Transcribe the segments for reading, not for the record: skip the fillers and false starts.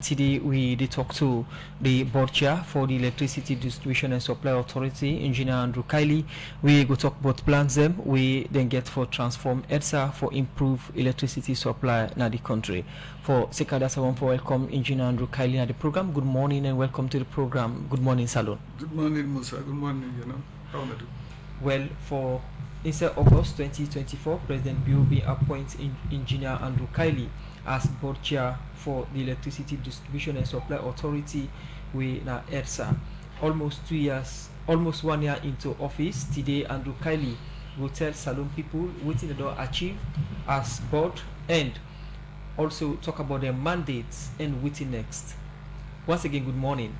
Today we did talk to the board chair for the Electricity Distribution and Supply Authority, Engineer Andrew Keili. We go talk about plans them we then get for transform EDSA for improve electricity supply in the country. For Sekada, I want to welcome Engineer Andrew Keili at the program. Good morning and welcome to the program. Good morning, Salon. Good morning, Musa. Good morning, How are you? Well, for instead August 2024, President BOB appoints Engineer Andrew Keili as board chair for the Electricity Distribution and Supply Authority with EDSA. Almost 1 year into office, today Andrew Keili will tell Salon people what they do achieve as board and also talk about their mandates and what next. Once again, good morning,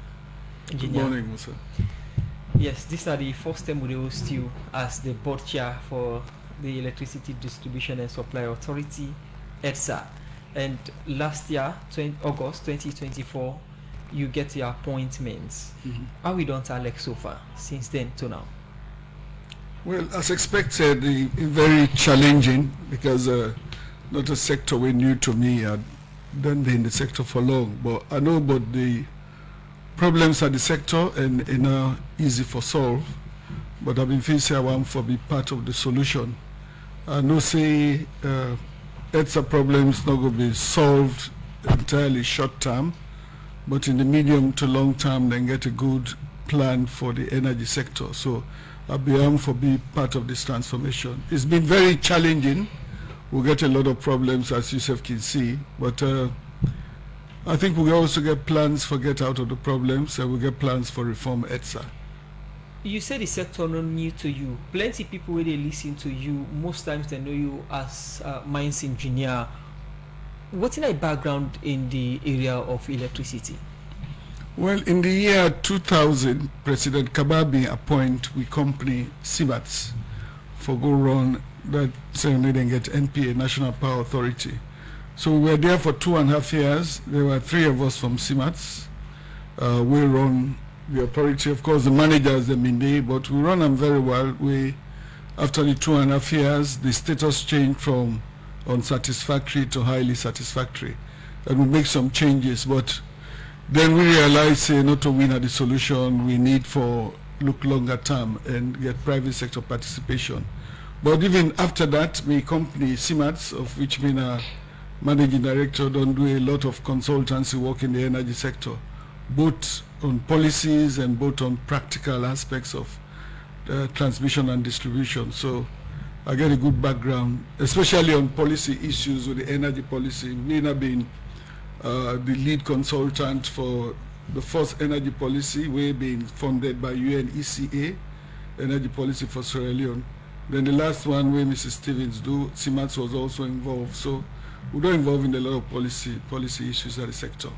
Engineer. Good morning, Musa. Yes, this is the first time we host you as the board chair for the Electricity Distribution and Supply Authority, EDSA. And last year, August 2024, you get your appointments. How we done Alex so far since then to now? Well, as expected, very challenging because not a sector we new to me. I'd done in the sector for long, but I know about the problems at the sector and easy for solve. But I've been facing I want for be part of the solution. I know say EDSA problems not going to be solved entirely short term, but in the medium to long term, then get a good plan for the energy sector. So I'll be on for be part of this transformation. It's been very challenging. We'll get a lot of problems, as you can see, but I think we also get plans for get out of the problems, and we get plans for reform EDSA. You say the sector not new to you. Plenty people when they listen to you, most times they know you as a mines engineer. What's in your background in the area of electricity? Well, in the year 2000, President Kababi appointed we company CIMATS for go run that certainly then get NPA, National Power Authority. So we were there for 2.5 years. There were 3 of us from CIMATS. We run the authority, of course, the managers them in there, but we run them very well. After the 2.5 years, the status changed from unsatisfactory to highly satisfactory, and we make some changes. But then we realized, not to win at the solution, we need for look longer term and get private sector participation. But even after that, my company CIMATS, of which me a managing director, don't do a lot of consultancy work in the energy sector, both on policies and both on practical aspects of transmission and distribution. So I get a good background, especially on policy issues with the energy policy. We have been the lead consultant for the first energy policy, we're being funded by UNECA, Energy Policy for Sierra Leone. Then the last one where Mrs. Stevens do, CIMATS was also involved. So we don't involve in a lot of policy issues at the sector.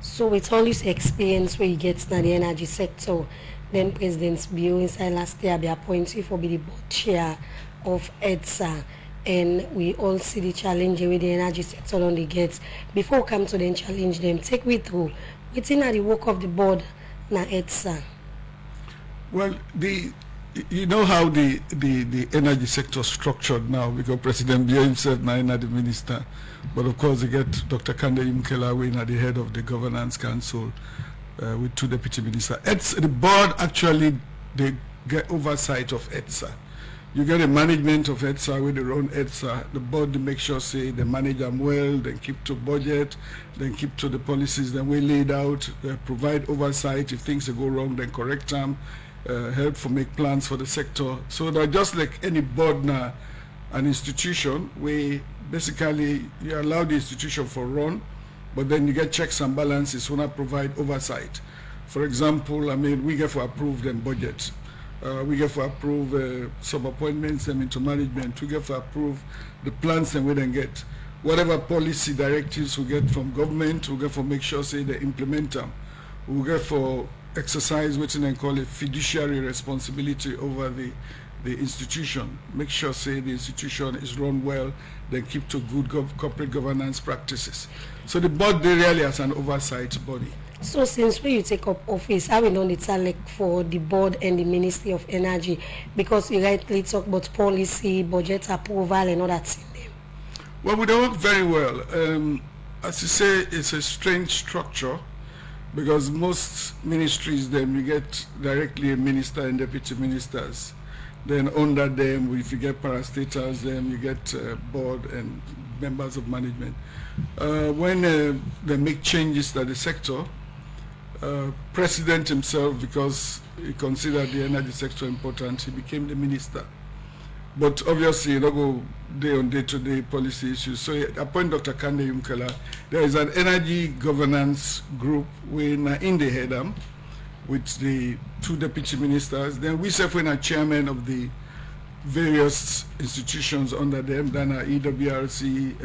So with all this experience where you get in the energy sector, then President Bio inside last year be appointed for be the board chair of EDSA, and we all see the challenge with the energy sector on the gates. Before we come to them challenge them, take me through within the work of the board na EDSA. Well, you know how the energy sector is structured now, because President Bio himself now is the minister, but of course you get Dr. Kande Yumkela at the head of the governance council with 2 deputy ministers. The board actually they get oversight of EDSA. You get a management of EDSA where they run EDSA. The board they make sure say they manage them well, then keep to budget, then keep to the policies that we laid out, provide oversight if things go wrong, then correct them. Help for make plans for the sector. So that just like any board now, an institution where basically you allow the institution for run, but then you get checks and balances when I provide oversight. For example, we get for approve them budget. We get for approve sub-appointments them into management. We get for approve the plans and we then get whatever policy directives we get from government. We get for make sure say they implement them. We get for exercise what they call a fiduciary responsibility over the institution. Make sure say the institution is run well, then keep to good corporate governance practices. So the board they really has an oversight body. So since when you take up office, how we know it's like for the board and the Ministry of Energy, because you rightly talk about policy, budget approval and all that in them. Well, we don't work very well. As you say, it's a strange structure because most ministries, then we get directly a minister and deputy ministers. Then under them, if you get parastatals, then you get board and members of management. When they make changes to the sector, President himself, because he considered the energy sector important, he became the minister. But obviously, you don't go day on day-to-day policy issues. So he appoint Dr. Kande Yumkela. There is an energy governance group when in the head with the 2 deputy ministers. Then we serve when a chairman of the various institutions under them, then EWRC,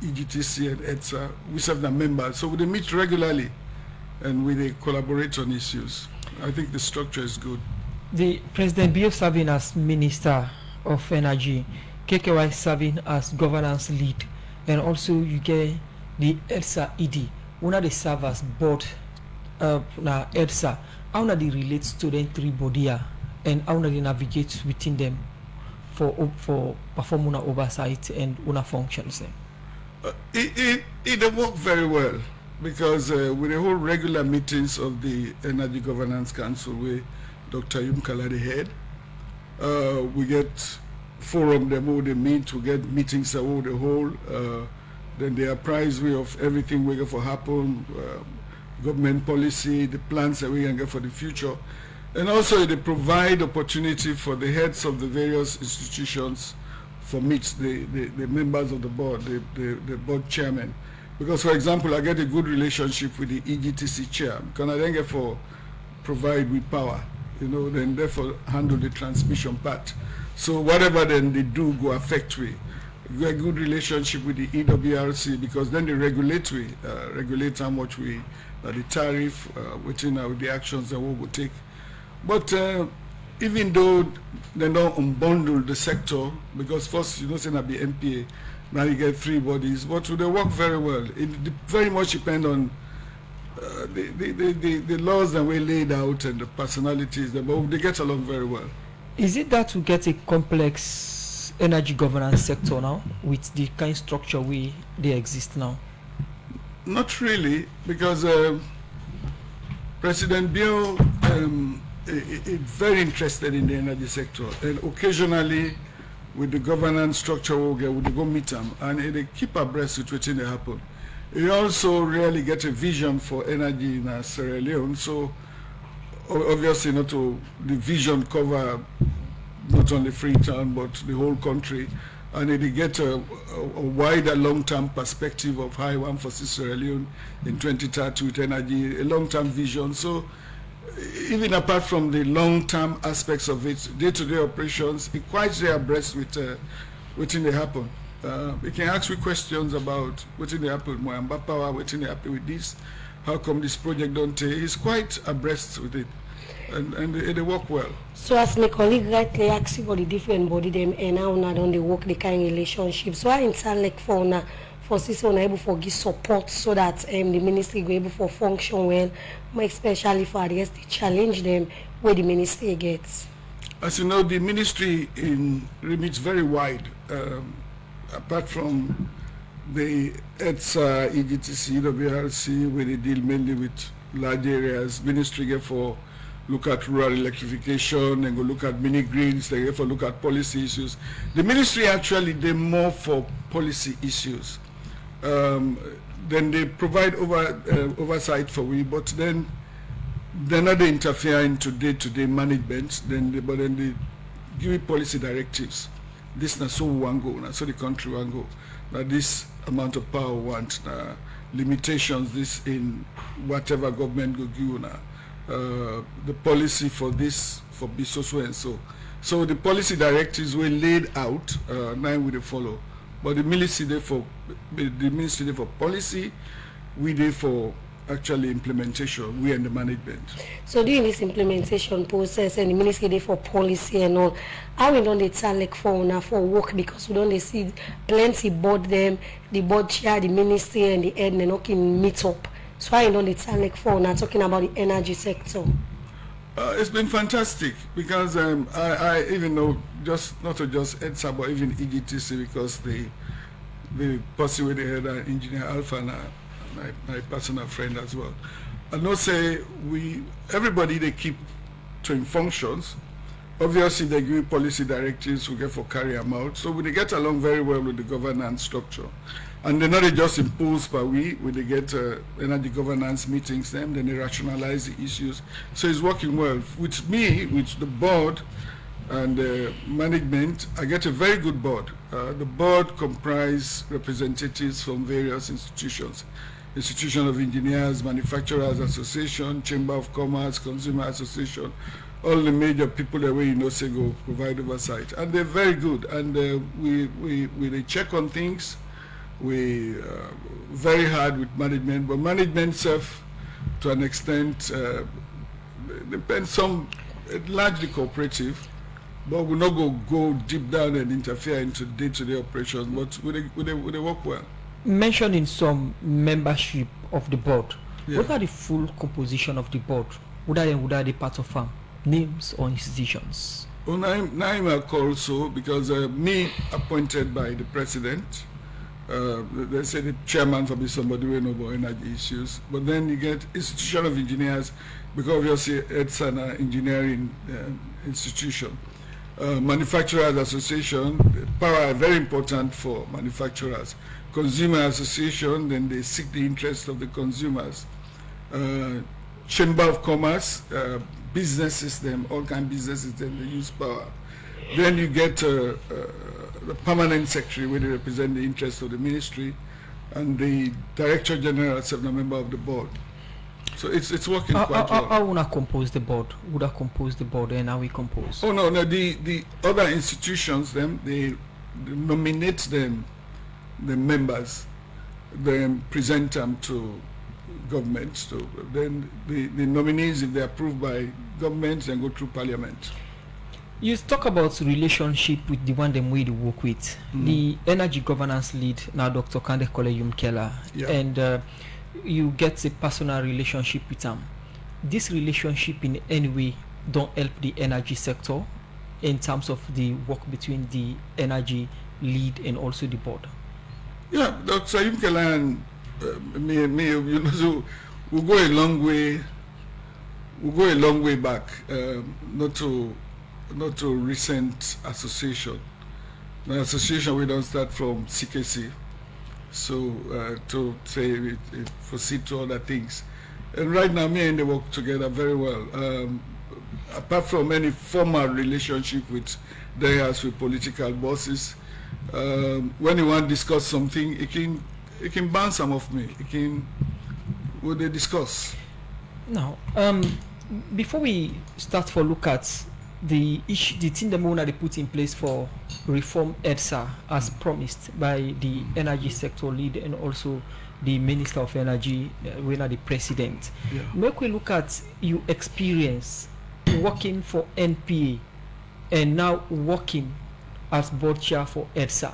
EGTC and EDSA. We serve the members. So they meet regularly and we collaborate on issues. I think the structure is good. The President Bio serving as Minister of Energy, KKY serving as governance lead, and also you get the EDSA ED. One of the serve as board na EDSA. How do they relate to the 3 body and how do they navigate within them for perform una oversight and una functions? It work very well because with the whole regular meetings of the Energy Governance Council where Dr. Yumkela the head, we get forum them all they meet, we get meetings all the whole, then they apprise we of everything we get for happen, government policy, the plans that we can get for the future. And also they provide opportunity for the heads of the various institutions for meets the members of the board, the board chairman. Because for example, I get a good relationship with the EGTC chair, because I then get for provide with power, you know, then therefore handle the transmission part. So whatever then they do go affect we. We have a good relationship with the EWRC because then they regulate how much we, the tariff, within the actions that we will take. But even though they don't unbundle the sector, because first you know say that be MPA, now you get 3 bodies, but they work very well. It very much depends on the laws that we laid out and the personalities, but they get along very well. Is it that we get a complex energy governance sector now with the kind of structure they exist now? Not really, because President Bio is very interested in the energy sector, and occasionally with the governance structure we go meet them and they keep abreast with what they happen. He also really get a vision for energy in Sierra Leone, so obviously not to the vision cover not only Freetown but the whole country, and they get a wider long-term perspective of how he wants for Sierra Leone in 2030 with energy, a long-term vision. So even apart from the long-term aspects of it, day-to-day operations, he quite stay abreast with what they happen. You can ask me questions about what they happen with Moyamba Power, what they happen with this, how come this project don't take. He's quite abreast with it, and they work well. So as my colleague rightly asked about the different body them and how now don't they work the kind of relationship. So I intend like for now for sister able for give support so that the ministry go able for function well, more especially for the challenge them where the ministry gets. As you know, the ministry in remits very wide. Apart from the EDSA, EGTC, WRC, where they deal mainly with large areas, ministry get for look at rural electrification and go look at mini grids, they get for look at policy issues. The ministry actually, they're more for policy issues. Then they provide oversight for we, but then they're not interfering to day-to-day management, but then they give policy directives. This na so one go, na so the country one go. Now this amount of power want limitations. This in whatever government go give na the policy for this for be so and so. So the policy directives were laid out. Now we they follow, but the ministry there for policy, we there for actually implementation, we and the management. So during this implementation process and the ministry there for policy and all, how we don't tell like for work, because we don't see plenty board them, the board chair, the ministry and the head and not can meet up. So I don't tell like for now talking about the energy sector. It's been fantastic because I even know just not to just EDSA but even EGTC, because the person with the head, Engineer Alpha, and my personal friend as well. I know say everybody they keep to in functions. Obviously, they give policy directives we get for carry them out. So we get along very well with the governance structure. And they're not just imposed by we they get energy governance meetings, then they rationalize the issues. So it's working well. With me, with the board and management, I get a very good board. The board comprises representatives from various institutions. Institution of Engineers, Manufacturers Association, Chamber of Commerce, Consumer Association, all the major people that way say go provide oversight, and they're very good. And we they check on things. We very hard with management, but management self to an extent depends some largely cooperative, but we not go deep down and interfere into day-to-day operations. But we work well. Mentioning some membership of the board, Yeah. what are the full composition of the board? Would are the part of names or institutions? Well, I'm a call so because me appointed by the president. They say the chairman for be somebody who know about energy issues, but then you get institution of engineers because obviously it's an engineering institution. Manufacturers Association, power very important for manufacturers. Consumer Association, then they seek the interest of the consumers. Chamber of Commerce, business system, all kind of business system, they use power. Then you get the permanent secretary, where they represent the interests of the ministry, and the director general as a member of the board. So it's working quite well. How would I compose the board? Would I compose the board and how we compose? Oh no, the other institutions, they nominate them, the members, then present them to government. So then the nominees, if they're approved by government, then go through parliament. You talk about relationship with the one them we work with. The energy governance lead now, Dr. Kande Kole Yeah. and you get a personal relationship with them. This relationship in any way don't help the energy sector in terms of the work between the energy lead and also the board. Yeah, Dr. Yumkela and me, so we go a long way. We go a long way back, not to recent association. The association we don't start from CKC, so to say it proceed to other things. And right now, me and they work together very well. Apart from any formal relationship with with political bosses, when you want to discuss something, it can bounce some of me. Will they discuss? Now, before we start for look at the thing that we want to put in place for reform EDSA as promised by the energy sector lead and also the Minister of Energy, when the President. Yeah. Make we look at your experience working for NPA and now working as board chair for EDSA.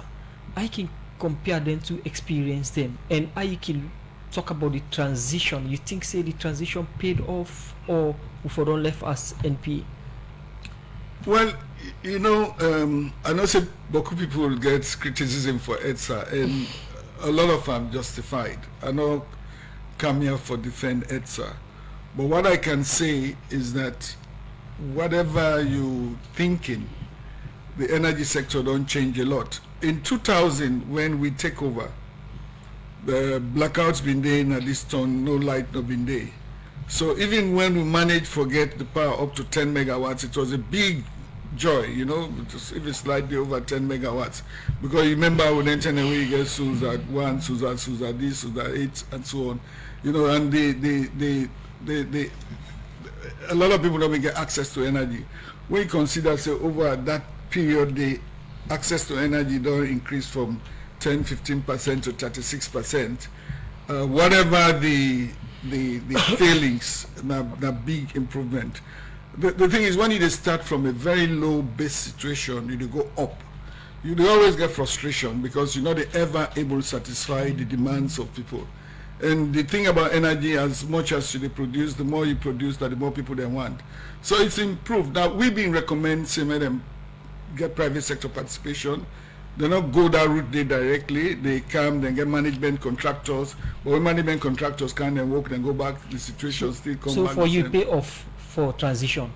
I can compare them to experience them, and I can talk about the transition. You think say the transition paid off, or if I don't left as NPA? Well, I know say Boku people get criticism for EDSA, and a lot of them justified. I know come here for defend EDSA, but what I can say is that whatever you thinking, the energy sector don't change a lot. In 2000, when we take over, the blackouts been there in this town, no light no been there. So even when we managed to get the power up to 10 megawatts, it was a big joy, if it's slightly over 10 megawatts. Because you remember when internet we get Suza 1, Suza this, Suza 8, and so on. And a lot of people don't get access to energy. When you consider, say, over that period, the access to energy don't increase from 10-15% to 36%. Whatever the failings, na big improvement. The thing is, when you start from a very low base situation, you go up. You always get frustration because you're not ever able to satisfy the demands of people. And the thing about energy, as much as you produce, the more you produce, the more people they want. So it's improved. Now we've been recommending them get private sector participation. They not go that route they directly. They come, then get management contractors. But when management contractors can then work, then go back, the situation still come So back. for you, pay off for transition.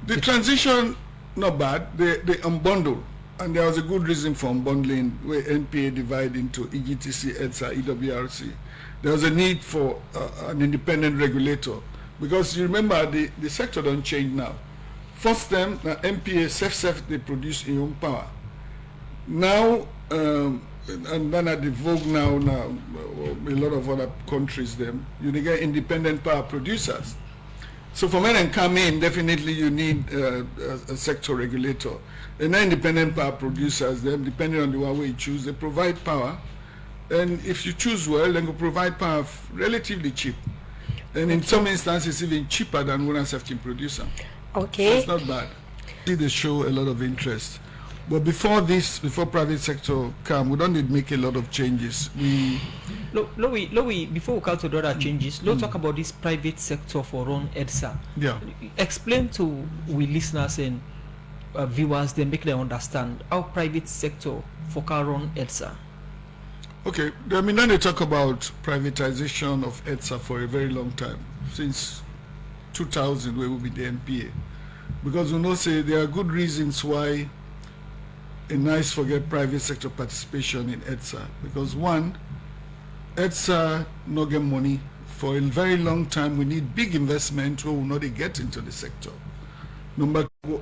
The transition, not bad. They unbundle. And there was a good reason for unbundling, where NPA divide into EGTC, EDSA, EWRC. There was a need for an independent regulator. Because you remember, the sector don't change now. First time, NPA self they produce in own power. Now, and then at the vogue now, a lot of other countries, them you get independent power producers. So for men and come in, definitely you need a sector regulator. And then independent power producers, them depending on the one way you choose, they provide power. And if you choose well, then you provide power relatively cheap. And in some instances, even cheaper than one safety producer. Okay. So it's not bad. See, they show a lot of interest. But before private sector come, we don't need to make a lot of changes. Before we come to the other changes, let's talk about this private sector for run EDSA. Yeah. Explain to we listeners and viewers, they make them understand how private sector for can run EDSA. Okay, I mean, then they talk about privatization of EDSA for a very long time, since 2000, where will be the NPA. Because we know, say, there are good reasons why it's nice to get private sector participation in EDSA. Because one, EDSA no get money. For a very long time, we need big investment where we know they get into the sector. Number two,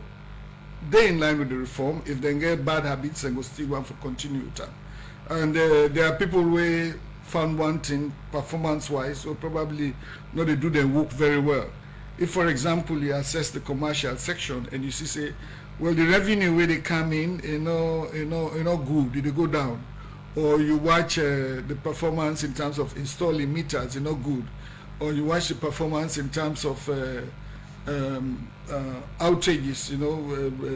they in line with the reform. If they get bad habits, they go still want to continue with them. And there are people who found one thing performance-wise, so probably not they do their work very well. If, for example, you assess the commercial section and you see, say, well, the revenue where they come in, good, did they go down? Or you watch the performance in terms of installing meters, good. Or you watch the performance in terms of outages,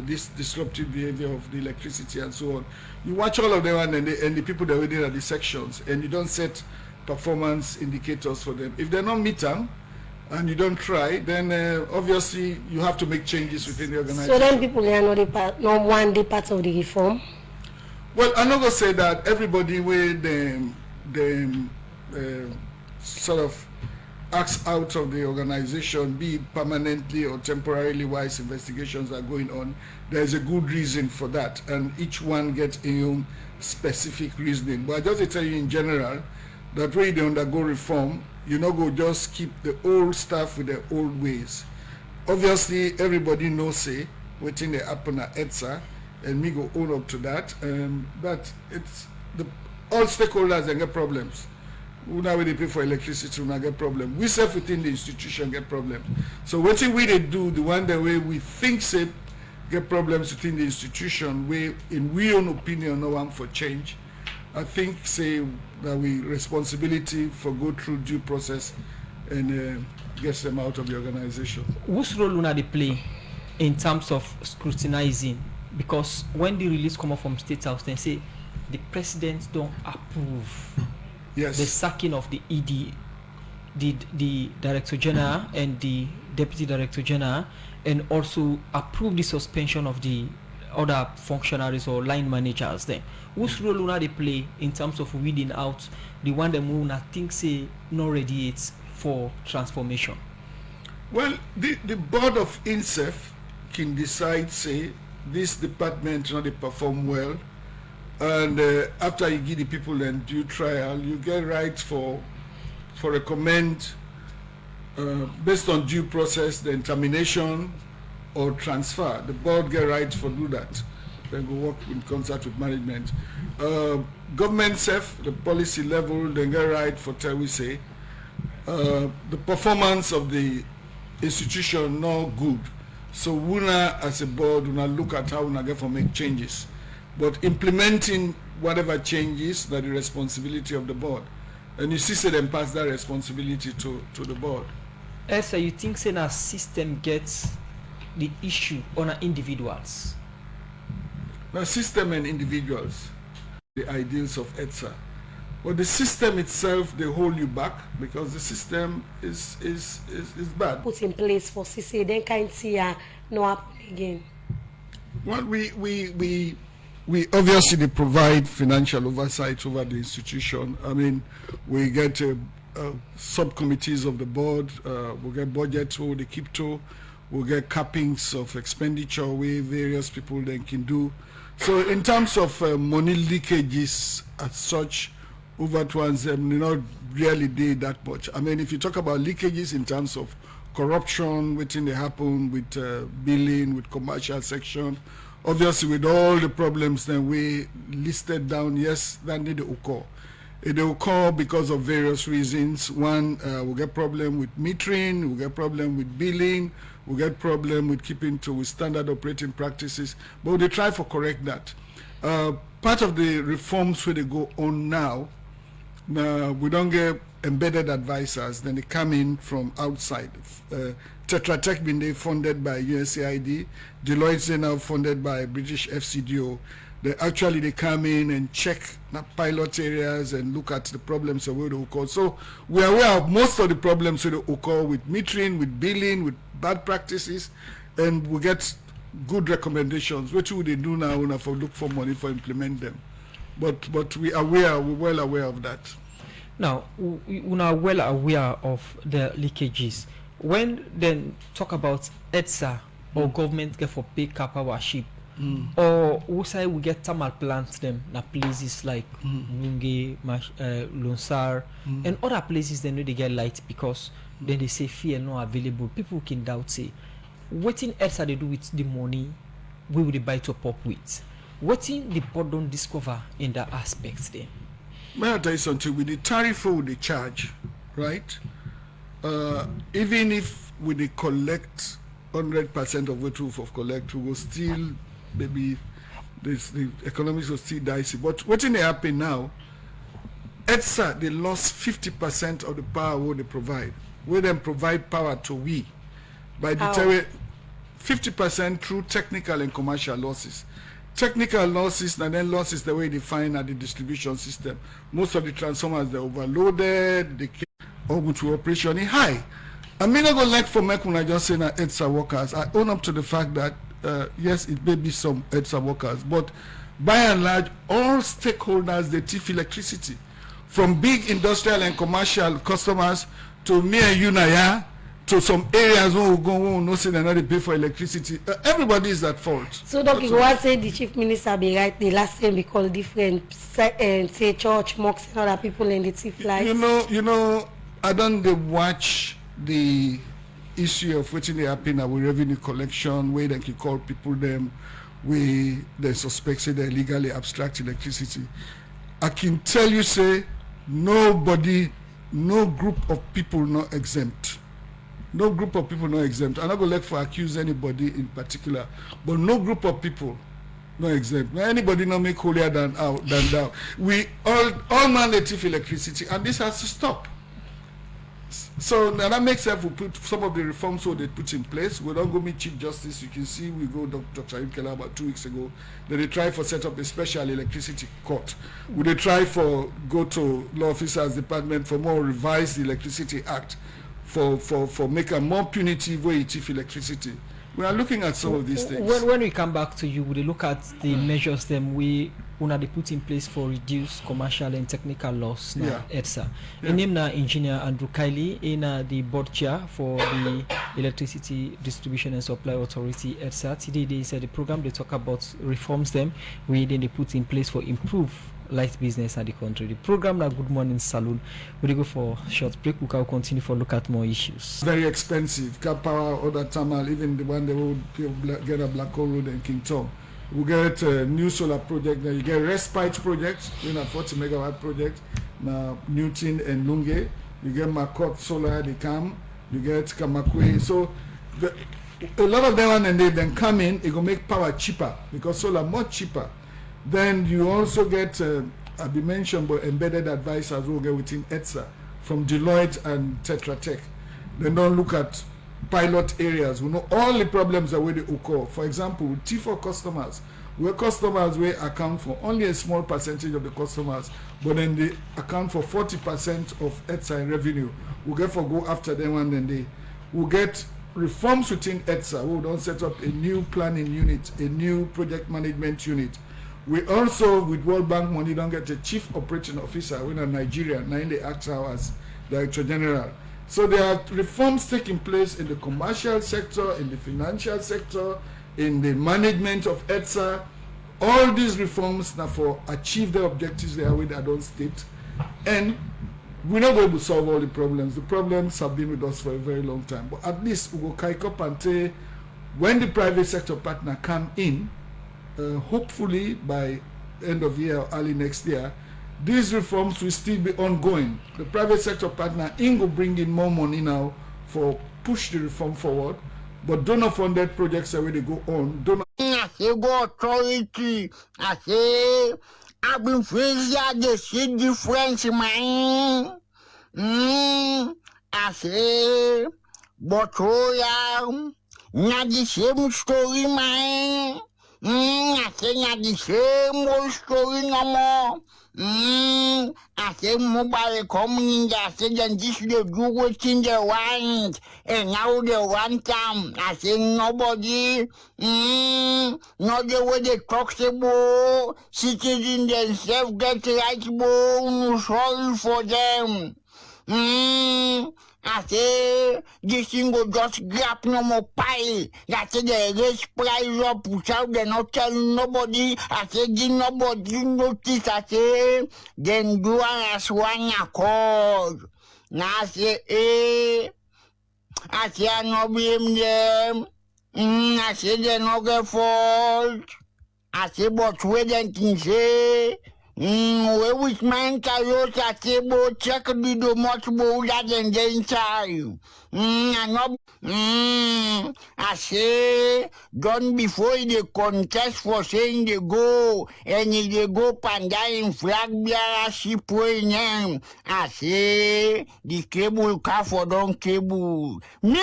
this disruptive behavior of the electricity and so on. You watch all of them and the people that were there at the sections, and you don't set performance indicators for them. If they're not meet them and you don't try, then obviously you have to make changes within the organization. So then people are not one day part of the reform? Well, I'm not going to say that everybody will sort of acts out of the organization, be it permanently or temporarily, whilst investigations are going on. There's a good reason for that, and each one gets a own specific reasoning. But I just to tell you in general that when they undergo reform, you not go just keep the old stuff with the old ways. Obviously, everybody knows, say, waiting they happen at EDSA, and me go own up to that. But it's all stakeholders and get problems. We now they pay for electricity, we not get problem. We self within the institution get problems. So what we they do, the one the way we think say get problems within the institution, we in we own opinion no one for change. I think say that we responsibility for go through due process and get them out of the organization. Whose role will they play in terms of scrutinizing? Because when the release come up from State House, they say the president don't approve. Yes. The sacking of the ED, the Director General and the Deputy Director General, and also approve the suspension of the other functionaries or line managers. Then, whose role will they play in terms of weeding out the one that we think say not ready it's for transformation? Well, the board of INSEF can decide, say, this department not they perform well. And after you give the people in due trial, you get right for recommend based on due process, then termination or transfer. The board get right for do that. Then go work in concert with management. Government self, the policy level, then get right for tell we say the performance of the institution not good. So WUNA as a board, WUNA look at how WUNA get for make changes. But implementing whatever changes, that the responsibility of the board. And you see, say them pass that responsibility to the board. Elsa, you think saying a system gets the issue on individuals? Now, system and individuals, the ideals of EDSA. But the system itself, they hold you back because the system is bad. Put in place for CC, then can't see no happen again. Well, we we obviously they provide financial oversight over the institution. I mean, we get subcommittees of the board, we get budgets where they keep to, we get cappings of expenditure where various people then can do. So in terms of money leakages as such, over towards them, not really did that much. I mean, if you talk about leakages in terms of corruption, waiting to happen with billing, with commercial section, obviously with all the problems that we listed down, yes, that need to occur. It will occur because of various reasons. One, we get problem with metering, we get problem with billing, we get problem with keeping to with standard operating practices, but they try for correct that. Part of the reforms where they go on now, we don't get embedded advisors, then they come in from outside. Tetra Tech being they funded by USAID, Deloitte they now funded by British FCDO. They come in and check pilot areas and look at the problems of where they occur. So we are aware of most of the problems that occur with metering, with billing, with bad practices, and we get good recommendations. What would they do now when for look for money for implement them? But we're well aware of that. Now, we are well aware of the leakages. When then talk about EDSA or government get for pay cap our ship, or also we get thermal plants them na places like Lunge, Lonsar, and other places they know they get light because then they say fear not available. People can doubt say, what in EDSA they do with the money we will buy to pop with? What in the board don't discover in that aspects then? May I tell you something? With the tariff we they charge, right? Even if we collect 100% of what we collect, we will still maybe the economics will still dicey. But what in they happen now? EDSA they lost 50% of the power what they provide. We then provide power to we by the 50% through technical and commercial losses. Technical losses and then losses the way they find at the distribution system. Most of the transformers they're overloaded, they or which operation is high. I mean, I go like for me when I just say that EDSA workers. I own up to the fact that yes, it may be some EDSA workers, but by and large, all stakeholders they Tiff electricity, from big industrial and commercial customers to me and you Naya, to some areas where we go, no say they're not pay for electricity. Everybody is at fault. So, Dr. Gowon said the chief minister be right. The last time we call different, say church, mosques, and other people in the Tiff lights. You know, I don't watch the issue of what they happen with revenue collection, where they can call people them, where they suspect say they illegally abstract electricity. I can tell you, say nobody, no group of people not exempt. No group of people not exempt. I'm not going to let for accuse anybody in particular, but no group of people not exempt. Anybody not make holier than thou. We all mandative electricity, and this has to stop. So now that makes sense. We put some of the reforms so they put in place. We don't go meet Chief Justice. You can see we go Dr. Keili about 2 weeks ago. They try for set up a special electricity court. They try for go to law officers department for more revise the electricity act. For make a more punitive way to electricity. We are looking at some of these things. When we come back to you, we look at the measures them we they put in place for reduced commercial and technical loss na EDSA. In name na engineer Andrew Keili in the board chair for the Electricity Distribution and Supply Authority EDSA. Today they said the program they talk about reforms them we then they put in place for improve light business at the country. The program na Good Morning Saloon. We go for a short break. We can continue for look at more issues. Very expensive. Cap power, other thermal, even the one they will get a Black Hole Road and King Tom. We get a new solar project. Now you get respite project, a 40 megawatt project. Now Newton and Lunge. You get Makot Solar, they come. You get Kamakwe. So a lot of them and they then come in. It will make power cheaper because solar much cheaper. Then you also get, I've been mentioned, but embedded advisors will get within EDSA from Deloitte and Tetra Tech. They don't look at pilot areas. We know all the problems that they occur. For example, with T4 customers, where customers will account for only a small percentage of the customers, but then they account for 40% of EDSA revenue. We'll get for go after them and then they will get reforms within EDSA. We don't set up a new planning unit, a new project management unit. We also, with World Bank money, don't get a chief operating officer when a Nigerian, 90 acts as Director General. So there are reforms taking place in the commercial sector, in the financial sector, in the management of EDSA. All these reforms now for achieve the objectives they are with Adon State. And we're not going to solve all the problems. The problems have been with us for a very long time. But at least we will kike up and say, when the private sector partner come in, hopefully by end of year or early next year, these reforms will still be ongoing. The private sector partner will bring in more money now for push the reform forward, but donor-funded projects are where they go on. I say go authority. I say I've been facing the see difference, man. I say, but oh yeah, not the same story, man. I say not the same old story no more. I say mobile coming, I say then this they do what in they want, and now they want them. I say nobody, not the way they talk about citizens themselves get right, no sorry for them. I say this thing go just grab no more pie. I say they raise price up without they not telling nobody. I say did nobody notice. I say then do as one accord. Now I say I say I no blame them. I say they no get fault. I say but wait and say. Which man carries a table, check the much bolder than the inside. I say, done before the contest for saying they go, and if they go panda in flag bearer ship way name. I say, the cable car for don cable. Me,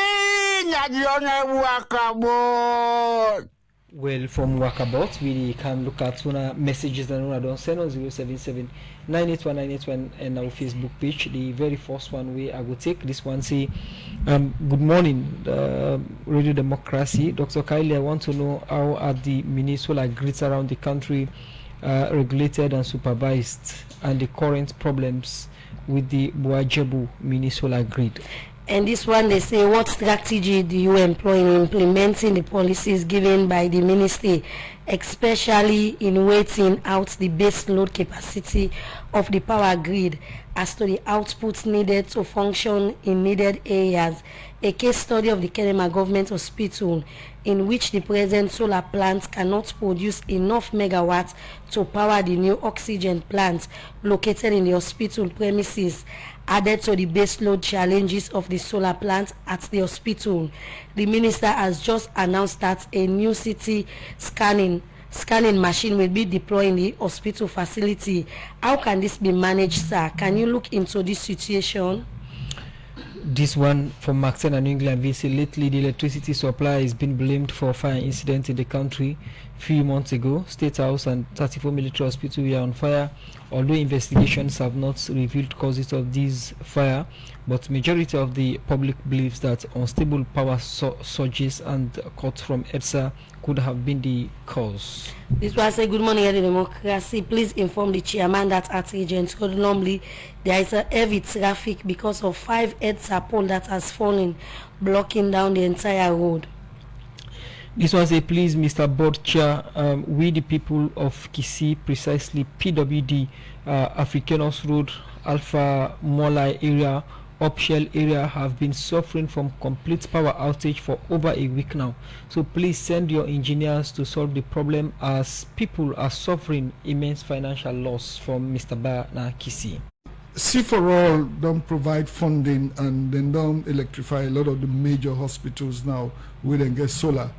not the honor work about. Well, from Walkabout, we can look at one messages that we don't send on 077 981 981 and our Facebook page. The very first one I will take this one say, good morning, Radio Democracy. Dr. Keili, I want to know how are the mini solar grids around the country regulated and supervised, and the current problems with the Buajebu mini solar grid. And this one, they say, what strategy do you employ in implementing the policies given by the ministry, especially in weighting out the base load capacity of the power grid as to the outputs needed to function in needed areas? A case study of the Kenema Government Hospital, in which the present solar plants cannot produce enough megawatts to power the new oxygen plant located in the hospital premises, added to the base load challenges of the solar plant at the hospital. The minister has just announced that a new CT scanning machine will be deployed in the hospital facility. How can this be managed, sir? Can you look into this situation? This one from Maxen and England. We say lately the electricity supply has been blamed for fire incident in the country. Few months ago, State House and 34 military hospital were on fire. Although investigations have not revealed causes of this fire, but majority of the public believes that unstable power surges and cuts from EDSA could have been the cause. This was a good morning, Radio Democracy. Please inform the chairman that at Regent Road normally there is a heavy traffic because of 5 EDSA poles that has fallen, blocking down the entire road. This one say, please, Mr. Board Chair, we the people of Kisi, precisely PWD, Africanus Road, Alpha Molai area, Upshell area, have been suffering from complete power outage for over a week now. So please send your engineers to solve the problem, as people are suffering immense financial loss from Mr. Bana Kisi. C for All don't provide funding, and then don't electrify a lot of the major hospitals now. We then get solar.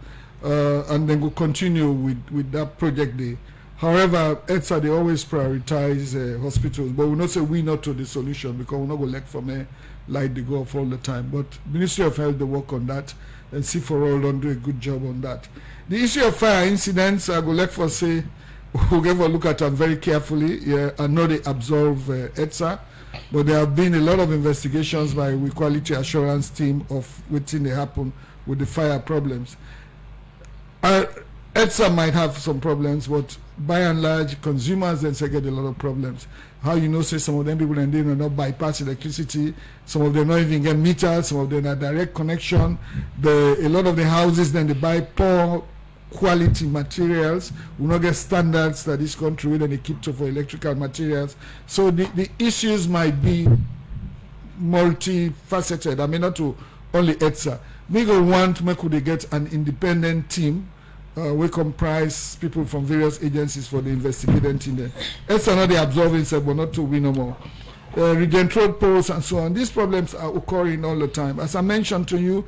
And then we'll continue with that project day. However, EDSA, they always prioritize hospitals, but we'll not say we not to the solution, because we're not going to let from a light they go off all the time. But Ministry of Health, they work on that, and C for All don't do a good job on that. The issue of fire incidents, I go let for say, we'll give a look at them very carefully. Yeah, I know they absolve EDSA, but there have been a lot of investigations by the quality assurance team of what thing they happen with the fire problems. EDSA might have some problems, but by and large, consumers then say get a lot of problems. How you know, say some of them people and they do not bypass electricity, some of them not even get meters, some of them are direct connection. A lot of the houses then they buy poor quality materials, will not get standards that this country will, and they keep to for electrical materials. So the issues might be multifaceted. I mean, not to only EDSA. We go want to get an independent team. We comprise people from various agencies for the investigating there. EDSA not the absorbing set, but not to win no more. Regentrol poles and so on. These problems are occurring all the time. As I mentioned to you,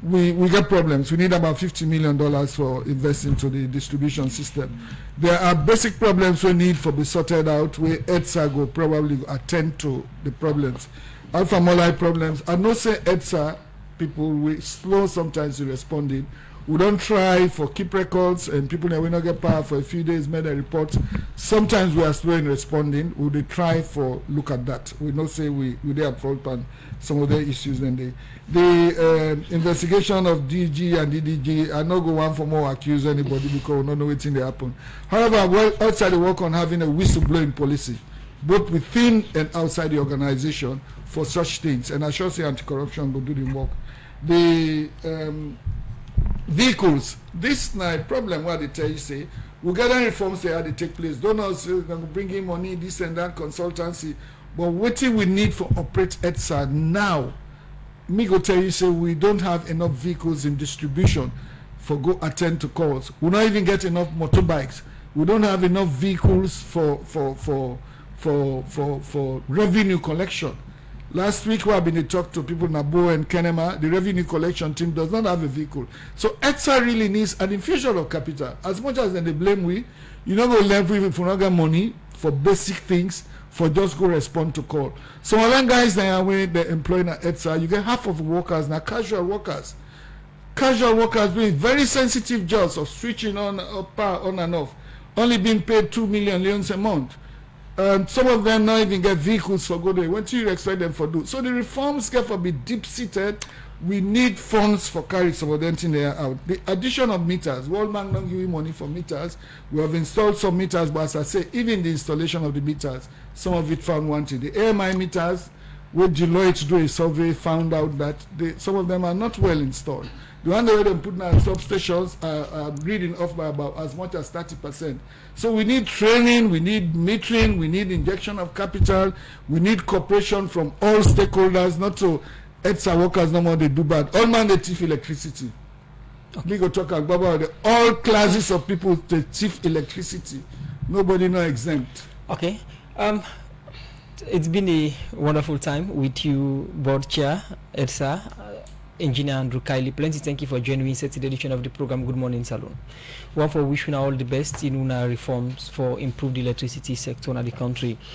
we get problems. We need about $50 million for investing to the distribution system. There are basic problems we need for be sorted out where EDSA go probably attend to the problems. Alpha Molai problems. I know say EDSA people we slow sometimes in responding. We don't try for keep records and people that will not get power for a few days made a report. Sometimes we are slow in responding. We they try for look at that. We not say we they upfront on some of the issues and the investigation of DG and DDG. I not go one for more accuse anybody because we don't know what's in the happen. However, well outside the work on having a whistleblowing policy, both within and outside the organization for such things. And I sure say anti-corruption will do the work. The vehicles, this night problem what they tell you say we gather reforms they had to take place. Don't know say we're going to bring in money, this and that consultancy, but what we need for operate EDSA now, me go tell you say we don't have enough vehicles in distribution for go attend to calls. We don't even get enough motorbikes. We don't have enough vehicles for revenue collection. Last week, we have been to talk to people in Abo and Kenema. The revenue collection team does not have a vehicle. So EDSA really needs an infusion of capital. As much as they blame we, you know, go level if you not get money for basic things, for just go respond to call. So all them guys that are where they're employing at EDSA, you get half of the workers now casual workers. Casual workers doing very sensitive jobs of switching on power on and off, only being paid 2 million leones a month. Some of them not even get vehicles for go there. What do you expect them for do? So the reforms get for be deep-seated. We need funds for carry some of them in there out. The addition of meters, World Bank don't give you money for meters. We have installed some meters, but as I say, even the installation of the meters, some of it found wanted. The AMI meters, where Deloitte do a survey, found out that some of them are not well installed. The one that they put now in substations are reading off by about as much as 30%. So we need training, we need metering, we need injection of capital, we need cooperation from all stakeholders, not so EDSA workers no more they do bad. All man they thief electricity. Okay. We go talk about all classes of people they thief electricity. Nobody no exempt. Okay. It's been a wonderful time with you, Board Chair, EDSA. Engineer Andrew Keili, plenty thank you for joining me in Saturday edition of the program Good Morning Salon. One for wishing all the best in una reforms for improved electricity sector in the country.